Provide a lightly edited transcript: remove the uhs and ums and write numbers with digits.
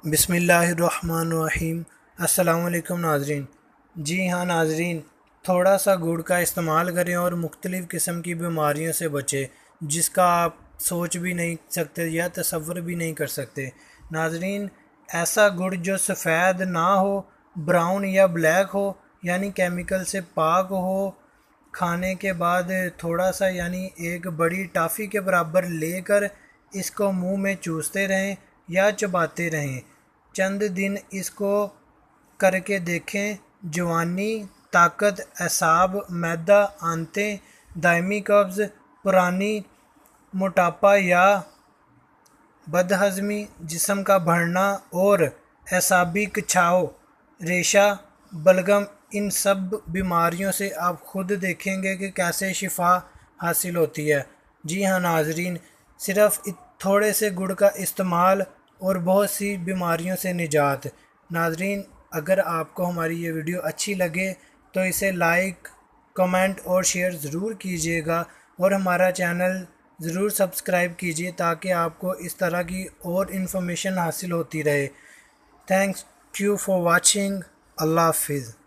بسم اللہ الرحمن الرحیم۔ السلام علیکم ناظرین۔ جی ہاں ناظرین، تھوڑا سا گڑ کا استعمال کریں اور مختلف قسم کی بیماریوں سے بچیں جس کا آپ سوچ بھی نہیں سکتے یا تصور بھی نہیں کر سکتے۔ ناظرین، ایسا گڑ جو سفید نہ ہو، براؤن یا بلیک ہو، یعنی کیمیکل سے پاک ہو، کھانے کے بعد تھوڑا سا یعنی ایک بڑی ٹافی کے برابر لے کر اس کو منہ میں چوستے رہیں یا چباتے رہیں۔ چند دن اس کو کر کے دیکھیں۔ جوانی، طاقت، اعصاب، معدہ، آنتیں، دائمی قبض، پرانی موٹاپا یا بدہضمی، جسم کا بڑھنا اور اعصابی کچھاؤ، ریشہ، بلغم، ان سب بیماریوں سے آپ خود دیکھیں گے کہ کیسے شفا حاصل ہوتی ہے۔ جی ہاں ناظرین، صرف تھوڑے سے گڑ کا استعمال اور بہت سی بیماریوں سے نجات۔ ناظرین، اگر آپ کو ہماری یہ ویڈیو اچھی لگے تو اسے لائک، کمنٹ اور شیئر ضرور کیجیے گا، اور ہمارا چینل ضرور سبسکرائب کیجیے تاکہ آپ کو اس طرح کی اور انفارمیشن حاصل ہوتی رہے۔ Thanks you for watching. اللہ حافظ۔